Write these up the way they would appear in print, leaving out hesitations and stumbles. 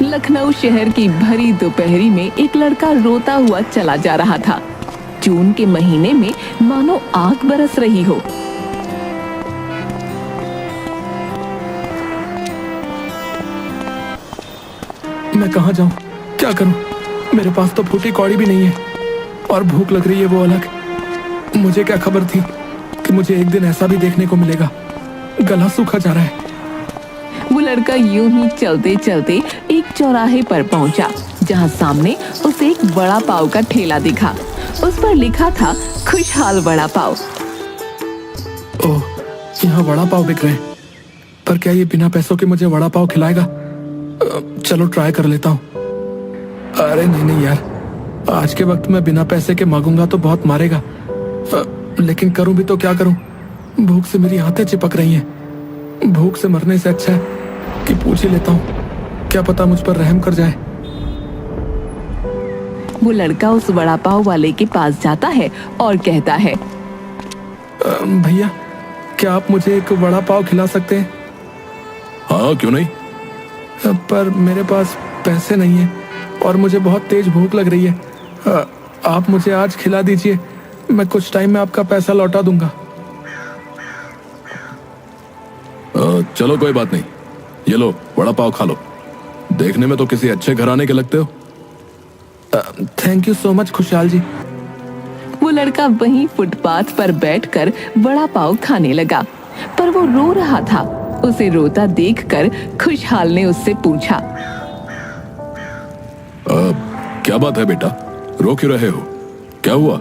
लखनऊ शहर की भरी दोपहरी में एक लड़का रोता हुआ चला जा रहा था। जून के महीने में मानो आग बरस रही हो। मैं कहाँ जाऊँ, क्या करूँ? मेरे पास तो फूटी कौड़ी भी नहीं है और भूख लग रही है वो अलग। मुझे क्या खबर थी कि मुझे एक दिन ऐसा भी देखने को मिलेगा। गला सूखा जा रहा है। वो लड़का यूं ही चलते चलते एक चौराहे पर पहुंचा, जहां सामने उसे एक वड़ा पाव का ठेला दिखा। उस पर लिखा था खुशहाल वड़ा पाव। ओह, यहाँ वड़ा पाव बिक रहे हैं, पर क्या ये बिना पैसों के मुझे वड़ा पाव खिलाएगा? चलो ट्राई कर लेता हूँ। अरे नहीं नहीं यार, आज के वक्त में बिना पैसे के मांगूंगा तो बहुत मारेगा। लेकिन करूं भी तो क्या करूं? भूख से मेरी हाथें चिपक रही हैं। भूख से मरने से अच्छा है कि पूछ ही लेता हूँ, क्या पता मुझ पर रहम कर जाए। वो लड़का उस वड़ा पाव वाले के पास जाता है और कहता है, भैया, क्या आप मुझे एक वड़ा पाव खिला सकते हैं? हाँ, क्यों नहीं। पर मेरे पास पैसे नहीं है और मुझे बहुत तेज भूख लग रही है। आप मुझे आज खिला दीजिए, मैं कुछ टाइम में आपका पैसा लौटा दूंगा। चलो कोई बात नहीं, ये लो वड़ा पाव खा लो। देखने में तो किसी अच्छे घराने के लगते हो। थैंक यू सो मच खुशहाल जी। वो लड़का वहीं फुटपाथ पर बैठकर वड़ा पाव खाने लगा, पर वो रो रहा था। उसे रोता देखकर खुशहाल ने उससे पूछा, क्या बात है बेटा, रो क्यों रहे हो? क्या हुआ?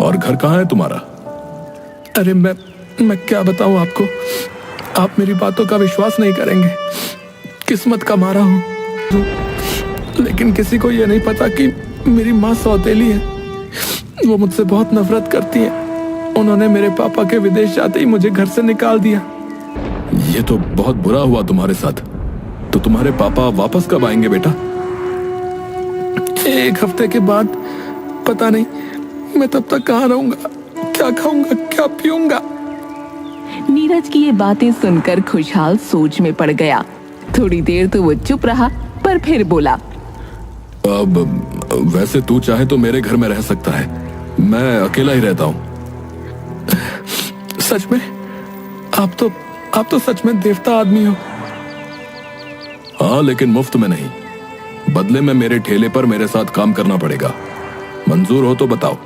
और घर कहाँ है तुम्हारा? अरे मैं क्या बताऊं आपको, आप मेरी बातों का विश्वास नहीं करेंगे। किस्मत का मारा हूं, लेकिन किसी को ये नहीं पता कि मेरी माँ सौतेली है। वो मुझसे बहुत नफरत करती है। उन्होंने मेरे पापा के विदेश जाते ही मुझे घर से निकाल दिया। ये तो बहुत बुरा हुआ तुम्हारे साथ। तो तुम्हारे पापा वापस कब आएंगे बेटा? एक हफ्ते के बाद। पता नहीं मैं तब तक कहाँ रहूंगा, क्या खाऊंगा, क्या पीऊंगा। नीरज की ये बातें सुनकर खुशहाल सोच में पड़ गया। थोड़ी देर तो वो चुप रहा, पर फिर बोला, अब वैसे तू चाहे तो मेरे घर में रह सकता है, मैं अकेला ही रहता हूँ। सच में? आप तो सच में देवता आदमी हो। हाँ, लेकिन मुफ्त में नहीं। बदले में मेरे ठेले पर मेरे साथ काम करना पड़ेगा। मंजूर हो तो बताओ,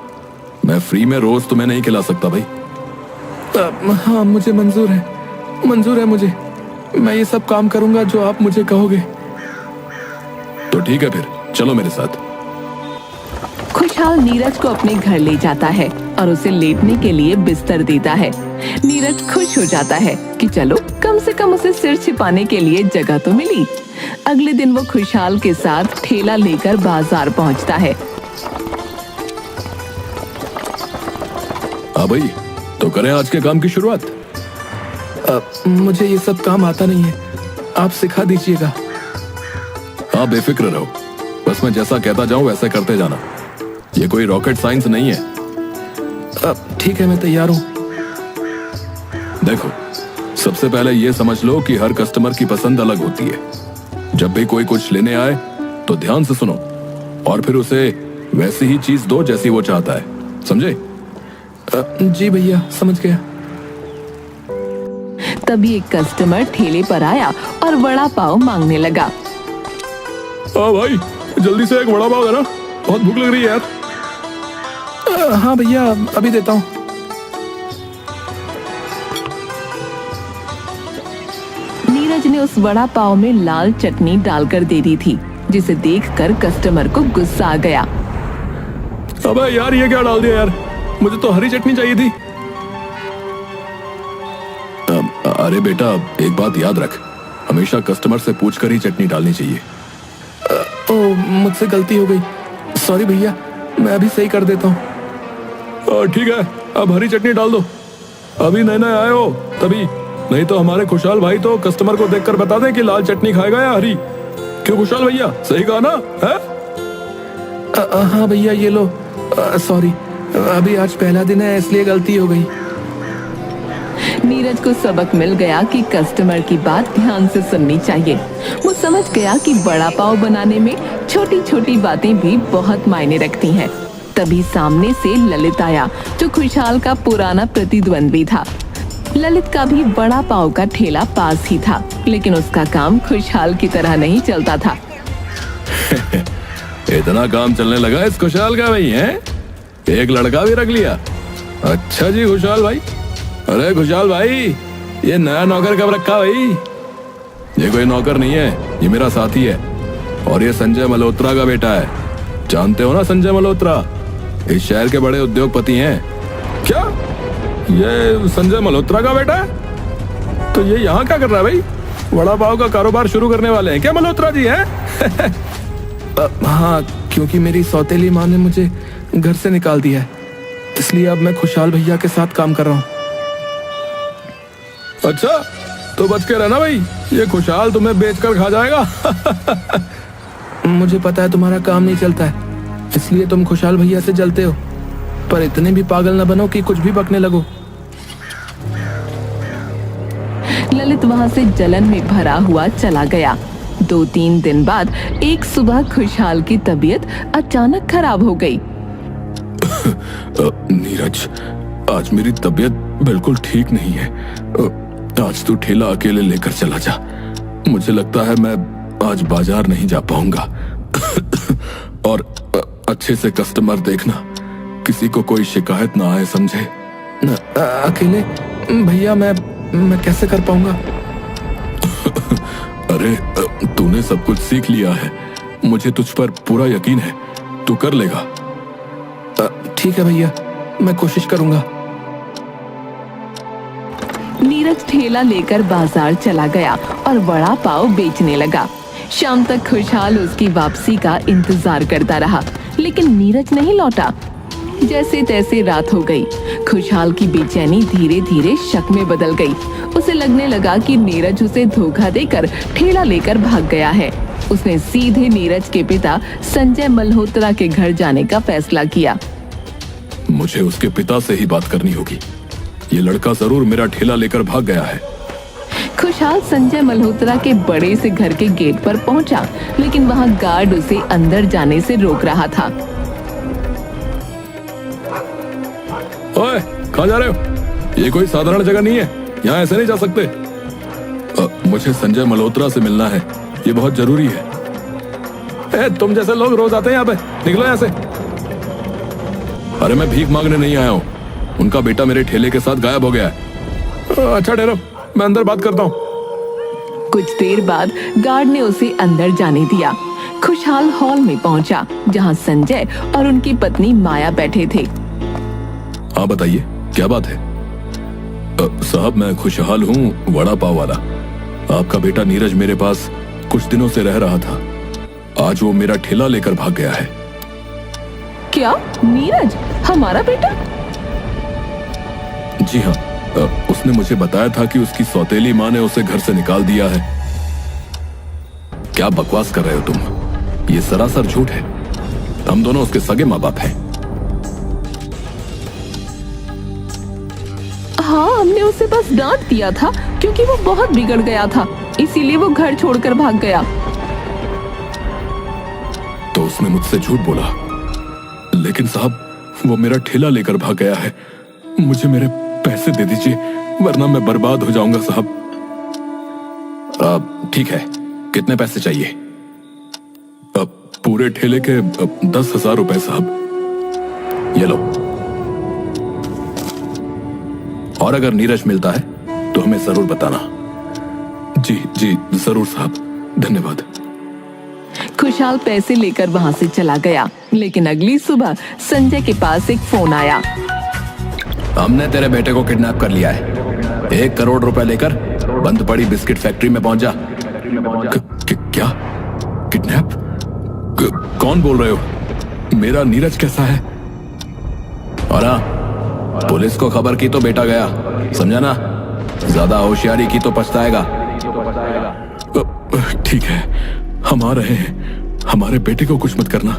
मैं फ्री में रोज तुम्हें नहीं खिला सकता भाई। हाँ, मुझे मंजूर है मुझे। मैं ये सब काम करूंगा जो आप मुझे कहोगे। तो ठीक है, फिर चलो मेरे साथ। खुशहाल नीरज को अपने घर ले जाता है और उसे लेटने के लिए बिस्तर देता है। नीरज खुश हो जाता है कि चलो कम से कम उसे सिर छिपाने के लिए जगह तो मिली। अगले दिन वो खुशहाल के साथ ठेला लेकर बाजार पहुंचता है। हाँ भाई, तो करें आज के काम की शुरुआत। मुझे ये सब काम आता नहीं है, आप सिखा दीजिएगा। हाँ, बेफिक्र रहो, बस मैं जैसा कहता जाऊं वैसा करते जाना। ये कोई रॉकेट साइंस नहीं है। ठीक है, मैं तैयार हूँ। देखो, सबसे पहले ये समझ लो कि हर कस्टमर की पसंद अलग होती है। जब भी कोई कुछ लेने आए तो ध्यान से सुनो और फिर उसे वैसी ही चीज दो जैसी वो चाहता है, समझे? जी भैया, समझ गया। तभी एक कस्टमर ठेले पर आया और वड़ा पाव मांगने लगा। हाँ भाई, जल्दी से एक वड़ा पाव देना, बहुत भूख लग रही है यार। हाँ भैया, अभी देता हूँ। नीरज ने उस वड़ा पाव में लाल चटनी डालकर दे दी थी, जिसे देखकर कस्टमर को गुस्सा आ गया। अबे यार, ये क्या डाल दिया यार, मुझे तो हरी चटनी चाहिए थी। अरे बेटा, एक बात याद रख, हमेशा कस्टमर से पूछकर ही चटनी डालनी चाहिए। मुझसे गलती हो गई, सॉरी भैया, मैं अभी सही कर देता हूँ। ठीक है, अब हरी चटनी डाल दो। अभी नए नए आए हो तभी, नहीं तो हमारे खुशहाल भाई तो कस्टमर को देखकर बता दें कि लाल चटनी खाएगा या हरी। क्यों खुशहाल भैया, सही कहा ना? है? हाँ भैया, ये लो। सॉरी, अभी आज पहला दिन है इसलिए गलती हो गई। नीरज को सबक मिल गया कि कस्टमर की बात ध्यान से सुननी चाहिए। वो समझ गया कि वड़ा पाव बनाने में छोटी छोटी बातें भी बहुत मायने रखती हैं। तभी सामने से ललित आया, जो खुशहाल का पुराना प्रतिद्वंद्वी था। ललित का भी वड़ा पाव का ठेला पास ही था, लेकिन उसका काम खुशहाल की तरह नहीं चलता था। इतना काम चलने लगा इस खुशहाल का भाई है? एक लड़का भी रख लिया। अच्छा जी खुशहाल भाई। अरे खुशहाल भाई, ये नया नौकर कब रखा भाई? ये कोई नौकर नहीं है, ये मेरा साथी है और ये संजय मल्होत्रा का बेटा है। जानते हो ना संजय मल्होत्रा, इस शहर के बड़े उद्योगपति हैं। क्या ये संजय मल्होत्रा का बेटा है? तो ये यहाँ क्या कर रहा है भाई? वड़ा पाव का कारोबार शुरू करने वाले हैं क्या मल्होत्रा जी हैं? हाँ, क्योंकि मेरी सौतेली माँ ने मुझे घर से निकाल दिया है, इसलिए अब मैं खुशहाल भैया के साथ काम कर रहा हूँ। अच्छा, तो बच के रहना भाई, ये खुशहाल तुम्हें बेचकर खा जाएगा। मुझे पता है तुम्हारा काम नहीं चलता है, इसलिए तुम खुशहाल भैया से जलते हो, पर इतने भी पागल न बनो कि कुछ भी बकने लगो। ललित वहां से जलन में भरा हुआ चला गया। 2-3 दिन बाद एक सुबह खुशहाल की तबीयत अचानक खराब हो गई। नीरज, आज मेरी तबीयत बिल्कुल ठीक नहीं है। आज तू ठेला अकेले लेकर चला जा। मुझे लगता है मैं आज बाजार नहीं जा पाऊंगा। और अच्छे से कस्टमर देखना, किसी को कोई शिकायत ना आए, समझे? अकेले भैया मैं कैसे कर पाऊंगा? अरे तूने सब कुछ सीख लिया है, मुझे तुझ पर पूरा यकीन है, तू कर लेगा। ठीक है भैया, मैं कोशिश करूंगा। नीरज ठेला लेकर बाजार चला गया और वड़ा पाव बेचने लगा। शाम तक खुशहाल उसकी वापसी का इंतजार करता रहा, लेकिन नीरज नहीं लौटा। जैसे तैसे रात हो गई। खुशहाल की बेचैनी धीरे धीरे शक में बदल गई। उसे लगने लगा कि नीरज उसे धोखा देकर ठेला लेकर भाग गया है। उसने सीधे नीरज के पिता संजय मल्होत्रा के घर जाने का फैसला किया। मुझे उसके पिता से ही बात करनी होगी। ये लड़का जरूर मेरा ठेला लेकर भाग गया है। खुशहाल संजय मल्होत्रा के बड़े से घर के गेट पर पहुंचा, लेकिन वहां गार्ड उसे अंदर जाने से रोक रहा था। ओए, कहाँ जा रहे हो? ये कोई साधारण जगह नहीं है, यहाँ ऐसे नहीं जा सकते। मुझे संजय मल्होत्रा से मिलना है, ये बहुत जरूरी है। तुम जैसे लोग रोज आते हैं यहाँ पे, निकलो यहाँ से। अरे मैं भीख मांगने नहीं आया हूँ, उनका बेटा मेरे ठेले के साथ गायब हो गया है। अच्छा ठहरो, मैं अंदर बात करता हूँ। कुछ देर बाद गार्ड ने उसे अंदर जाने दिया। खुशहाल हॉल में पहुंचा, जहां संजय और उनकी पत्नी माया बैठे थे। हाँ बताइए, क्या बात है? साहब मैं खुशहाल हूँ, वड़ा पाव वाला। आपका बेटा नीरज मेरे पास कुछ दिनों से रह रहा था। आज वो मेरा ठेला लेकर भाग गया है। क्या? नीरज हमारा बेटा? जी हाँ, उसने मुझे बताया था कि उसकी सौतेली माँ ने उसे घर से निकाल दिया है। क्या बकवास कर रहे हो तुम? ये सरासर झूठ है। हम दोनों उसके सगे माँ बाप हैं। हाँ, हमने उसे बस डांट दिया था क्योंकि वो बहुत बिगड़ गया था, इसीलिए वो घर छोड़कर भाग गया। तो उसने मुझसे झूठ बोला। लेकिन साहब, वो मेरा ठेला लेकर भाग गया है। मुझे मेरे पैसे दे दीजिए, वरना मैं बर्बाद हो जाऊंगा साहब। ठीक है, कितने पैसे चाहिए? पूरे ठेले के 10,000 रुपए साहब। ये लो। और अगर नीरज मिलता है तो हमें जरूर बताना। जी जी जरूर साहब, धन्यवाद। खुशहाल पैसे लेकर वहां से चला गया, लेकिन अगली सुबह संजय के पास एक फोन आया। हमने तेरे बेटे को किडनैप कर लिया है। 1 करोड़ रुपए लेकर बंद पड़ी बिस्किट फैक्ट्री में पहुंच जा। क्या? किडनैप? कौन बोल रहे हो? मेरा नीरज कैसा है? और हाँ, पुलिस को खबर की तो बेटा गया, समझा ना? ज्यादा होशियारी की तो पछताएगा। ठीक है, हम आ रहे हैं। हमारे बेटे को कुछ मत करना।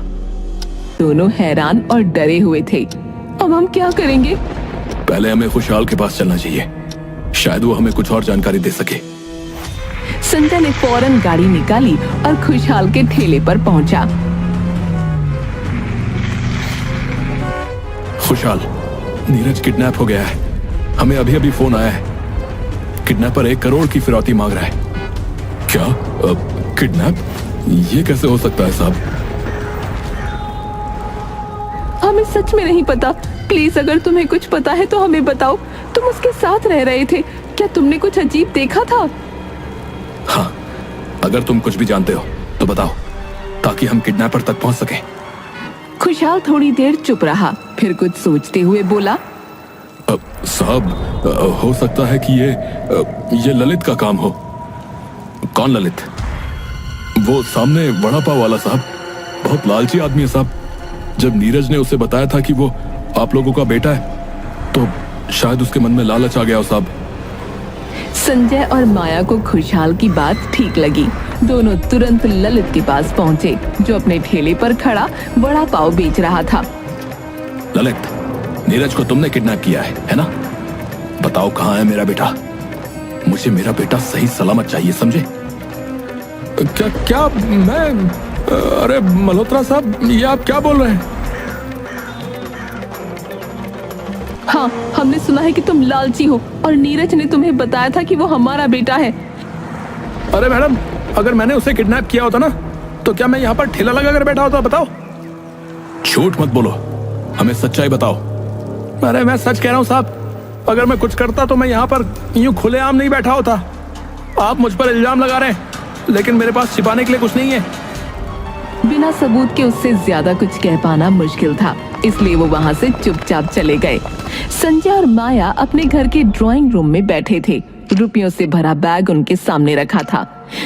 दोनों हैरान और डरे हुए थे। अब हम क्या करेंगे? पहले हमें खुशहाल के पास चलना चाहिए। शायद वो हमें कुछ और जानकारी दे सके। संजय ने फौरन गाड़ी निकाली और खुशहाल के ठेले पर पहुंचा। खुशहाल, नीरज किडनैप हो गया है। हमें अभी अभी फोन आया है। किडनैपर 1 करोड़ की फिरौती मांग रहा है। क्या? किडनैप? ये कैसे हो सकता है साहब? हमें सच में नहीं पता। प्लीज अगर तुम्हें कुछ पता है तो हमें बताओ। तुम उसके साथ रह रहे थे, क्या तुमने कुछ अजीब देखा था? हाँ, अगर तुम कुछ भी जानते हो तो बताओ, ताकि हम किडनैपर तक पहुंच सकें। खुशहाल थोड़ी देर चुप रहा, फिर कुछ सोचते हुए बोला, साहब, हो सकता है कि ये ललित का काम हो। कौन ललित? वो सामने वड़ा पाव वाला साहब, बहुत लालची आदमी है साहब। जब नीरज ने उसे बताया था कि वो आप लोगों का बेटा है, तो शायद उसके मन में लालच आ गया हो साहब। संजय और माया को खुशहाल की बात ठीक लगी। दोनों तुरंत ललित के पास पहुंचे, जो अपने ठेले पर खड़ा वड़ा पाव बेच रहा था। ललित, नीरज को तुमने किडनैप किया है ना? बताओ कहाँ है मेरा बेटा? मुझे मेरा बेटा सही सलामत चाहिए, समझे? क्या मैं? अरे मल्होत्रा साहब, ये आप क्या बोल रहे हैं? हाँ, हमने सुना है कि तुम लालची हो और नीरज ने तुम्हें बताया था कि वो हमारा बेटा है। अरे मैडम, अगर मैंने उसे किडनैप किया होता ना, तो क्या मैं यहाँ पर ठेला लगा कर बैठा होता? बताओ। झूठ मत बोलो, हमें सच्चाई बताओ। अरे मैं सच कह रहा हूँ साहब, अगर मैं कुछ करता तो मैं यहाँ पर यूं खुलेआम नहीं बैठा होता। आप मुझ पर इल्जाम लगा रहे हैं, लेकिन मेरे पास छिपाने के लिए कुछ नहीं है। बिना सबूत के उससे ज्यादा कुछ कह पाना मुश्किल था, इसलिए वो वहाँ से चुपचाप चले गए। संजय और माया अपने घर के ड्राइंग रूम में बैठे थे। रुपयों से भरा बैग उनके सामने रखा था।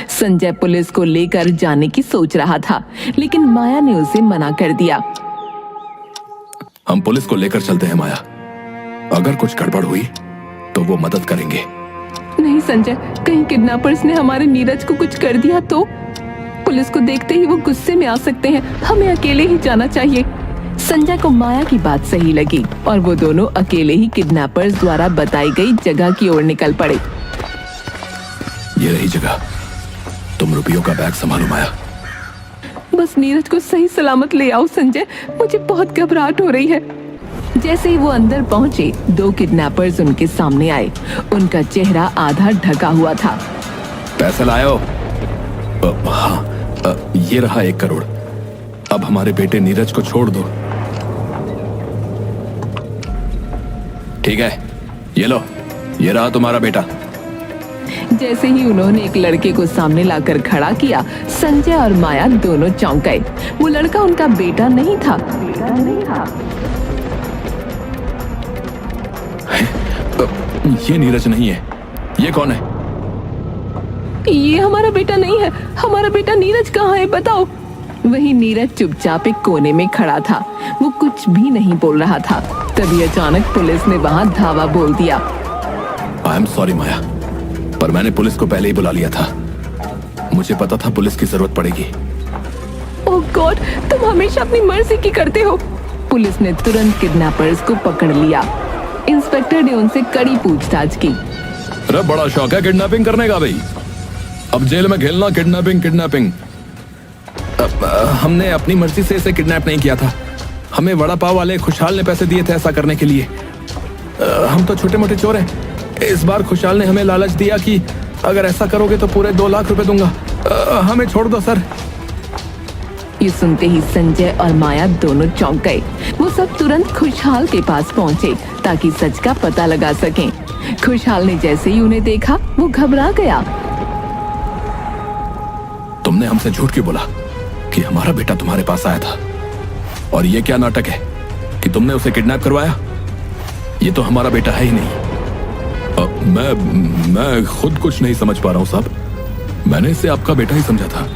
संजय पुलिस को लेकर जाने की सोच रहा था, लेकिन माया ने उसे मना कर दिया। हम पुलिस को लेकर चलते हैं माया। अगर कुछ गड़बड़ हुई तो वो मदद करेंगे। नहीं संजय, कहीं किडनैपर्स ने हमारे नीरज को कुछ कर दिया तो? पुलिस को देखते ही वो गुस्से में आ सकते हैं। हमें अकेले ही जाना चाहिए। संजय को माया की बात सही लगी और वो दोनों अकेले ही किडनैपर्स द्वारा बताई गई जगह की ओर निकल पड़े। ये रही जगह, तुम रुपयों का बैग संभालो माया। बस नीरज को सही सलामत ले आओ संजय, मुझे बहुत घबराहट हो रही है। जैसे ही वो अंदर पहुंचे, 2 किडनैपर्स उनके सामने आए। उनका चेहरा आधा ढका हुआ था। पैसे लायो? हाँ, ये रहा 1 करोड़। अब हमारे बेटे नीरज को छोड़ दो। ठीक है, ये लो, ये रहा तुम्हारा बेटा। जैसे ही उन्होंने एक लड़के को सामने लाकर खड़ा किया, संजय और माया दोनों चौंक गए। वो लड़का उनका बेटा नहीं था। ये नीरज नहीं है। ये कौन है? ये हमारा बेटा नहीं है। हमारा बेटा नीरज कहाँ है, बताओ। वही नीरज चुपचाप एक कोने में खड़ा था। वो कुछ भी नहीं बोल रहा था। तभी अचानक पुलिस ने वहाँ धावा बोल दिया। आई एम सॉरी माया, पर मैंने पुलिस को पहले ही बुला लिया था। मुझे पता था पुलिस की जरूरत पड़ेगी। ओह गॉड, तुम हमेशा अपनी मर्जी की करते हो। पुलिस ने तुरंत किडनैपर्स को पकड़ लिया। इंस्पेक्टर ने उनसे कड़ी पूछताछ की। अरे बड़ा शौक है किडनैपिंग करने का भाई। अब जेल में खेलना किडनैपिंग। हमने अपनी मर्जी से इसे किडनैप नहीं किया था। हमें वड़ा पाव वाले खुशहाल ने पैसे दिए थे ऐसा करने के लिए। हम तो छोटे मोटे चोर हैं। इस बार खुशहाल ने हमें लालच दिया कि अगर ऐसा करोगे तो पूरे 2 लाख रुपए दूंगा। हमें छोड़ दो सर। ये सुनते ही संजय और माया दोनों चौंक गए। वो सब तुरंत खुशहाल के पास पहुंचे ताकि सच का पता लगा सकें। खुशहाल ने जैसे ही उन्हें देखा, वो घबरा गया। तुमने हमसे झूठ क्यों बोला कि हमारा बेटा तुम्हारे पास आया था? और ये क्या नाटक है कि तुमने उसे किडनैप करवाया? ये तो हमारा बेटा है ही नहीं। मैं खुद कुछ नहीं समझ पा रहा हूँ साहब। मैंने इसे आपका बेटा ही समझा था,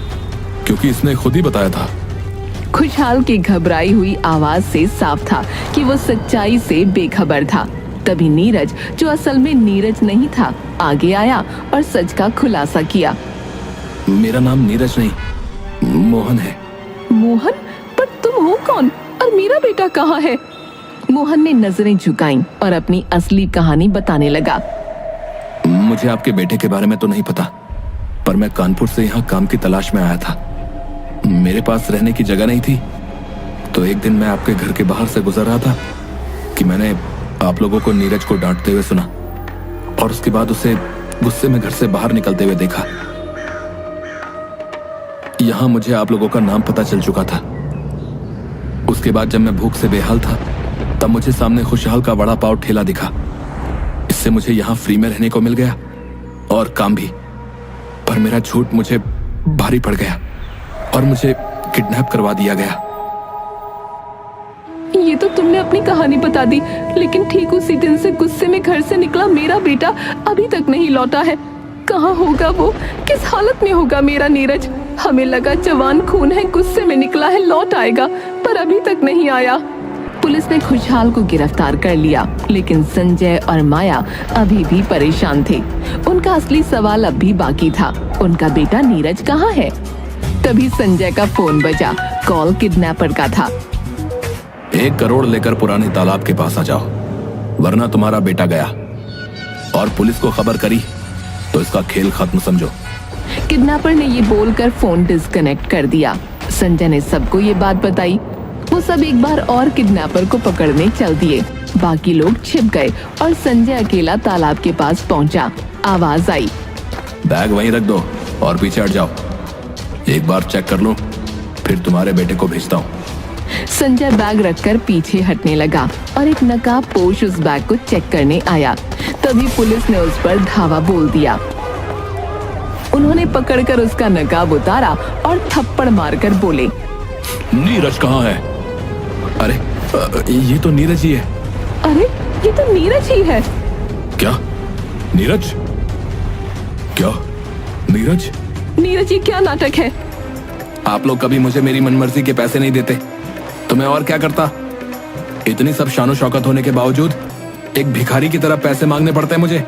क्योंकि इसने खुद ही बताया था। खुशहाल की घबराई हुई आवाज से साफ था कि वो सच्चाई से बेखबर था। तभी नीरज, जो असल में नीरज नहीं था, आगे आया और सच का खुलासा किया। मेरा नाम नीरज नहीं, मोहन है। मोहन? पर तुम हो कौन और मेरा बेटा कहाँ है? मोहन ने नजरें झुकाईं और अपनी असली कहानी बताने लगा। मुझे आपके बेटे के बारे में तो नहीं पता, पर मैं कानपुर से यहाँ काम की तलाश में आया था। मेरे पास रहने की जगह नहीं थी, तो एक दिन मैं आपके घर के बाहर से गुजर रहा था कि मैंने आप लोगों को नीरज को डांटते हुए सुना, और उसके बाद उसे गुस्से में घर से बाहर निकलते हुए देखा। यहां मुझे आप लोगों का नाम पता चल चुका था। उसके बाद जब मैं भूख से बेहाल था, तब मुझे सामने खुशहाल का वड़ा पाव ठेला दिखा। इससे मुझे यहां फ्री में रहने को मिल गया और काम भी। पर मेरा झूठ मुझे भारी पड़ गया और मुझे किडनैप करवा दिया गया। ये तो तुमने अपनी कहानी बता दी, लेकिन ठीक उसी दिन से गुस्से में घर से निकला मेरा बेटा अभी तक नहीं लौटा है। कहाँ होगा वो? किस हालत में होगा मेरा नीरज? हमें लगा जवान खून है, गुस्से में निकला है, लौट आएगा, पर अभी तक नहीं आया। पुलिस ने खुशहाल को गिरफ्तार कर लिया, लेकिन संजय और माया अभी भी परेशान थे। उनका असली सवाल अब भी बाकी था, उनका बेटा नीरज कहाँ है? तभी संजय का फोन बजा। कॉल किडनैपर का था। 1 करोड़ लेकर पुराने तालाब के पास आ जाओ, वरना तुम्हारा बेटा गया। और पुलिस को खबर करी तो इसका खेल खत्म समझो। किडनैपर ने ये बोलकर फोन डिस्कनेक्ट कर दिया। संजय ने सबको ये बात बताई। वो सब एक बार और किडनैपर को पकड़ने चल दिए। बाकी लोग छिप गए और संजय अकेला तालाब के पास पहुंचा। आवाज आई, बैग वहीं रख दो और पीछे हट जाओ। एक बार चेक कर लो, फिर तुम्हारे बेटे को भेजता हूँ। संजय बैग रखकर पीछे हटने लगा और एक नकाबपोश उस बैग को चेक करने आया। तभी पुलिस ने उस पर धावा बोल दिया। उन्होंने पकड़कर उसका नकाब उतारा और थप्पड़ मारकर बोले, नीरज कहाँ है? अरे ये तो नीरज ही है। अरे ये तो नीरज ही है। क्या नीरज? क्या नीरज? नीरज ये क्या नाटक है? आप लोग कभी मुझे मेरी मनमर्जी के पैसे नहीं देते तो मैं और क्या करता? इतनी सब शानो शौकत होने के बावजूद एक भिखारी की तरह पैसे मांगने पड़ते हैं मुझे।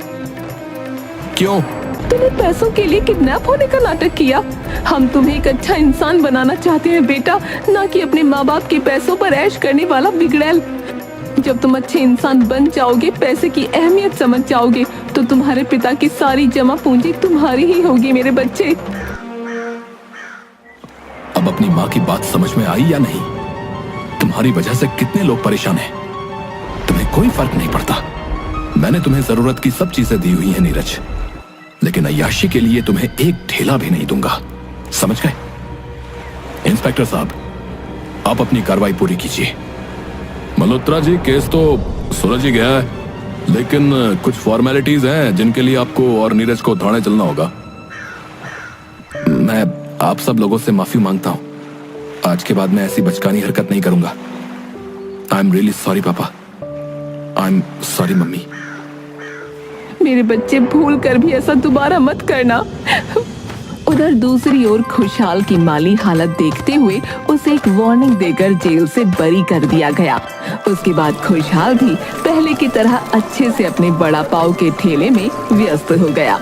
क्यों? तूने पैसों के लिए किडनैप होने का नाटक किया। हम तुम्हें एक अच्छा इंसान बनाना चाहते हैं बेटा, ना कि अपने माँ बाप के पैसों पर ऐश करने वाला बिगड़ैल। जब तुम अच्छे इंसान बन जाओगे, पैसे की अहमियत समझ जाओगे, तो तुम्हारे पिता की सारी जमा पूंजी तुम्हारी ही होगी मेरे बच्चे। अब अपनी माँ की बात समझ में आई या नहीं? तुम्हारी वजह से कितने लोग परेशान हैं। तुम्हें कोई फर्क नहीं पड़ता। मैंने तुम्हें जरूरत की सब चीजें दी हुई हैं नीरज, लेकिन अय्याशी के लिए तुम्हें एक ठेला भी नहीं दूंगा, समझ गए? इंस्पेक्टर साहब, आप अपनी कार्रवाई पूरी कीजिए। मल्होत्रा जी, केस तो सुलझ ही गया है, लेकिन कुछ फॉर्मेलिटीज हैं जिनके लिए आपको और नीरज को थाने चलना होगा। मैं आप सब लोगों से माफी मांगता हूं। आज के बाद मैं ऐसी बचकानी हरकत नहीं करूंगा। आई एम रियली सॉरी पापा। I am sorry mummy. मेरे बच्चे, भूल कर भी ऐसा दोबारा मत करना। उधर दूसरी ओर खुशहाल की माली हालत देखते हुए उसे एक वार्निंग देकर जेल से बरी कर दिया गया। उसके बाद खुशहाल भी पहले की तरह अच्छे से अपने वड़ा पाव के ठेले में व्यस्त हो गया।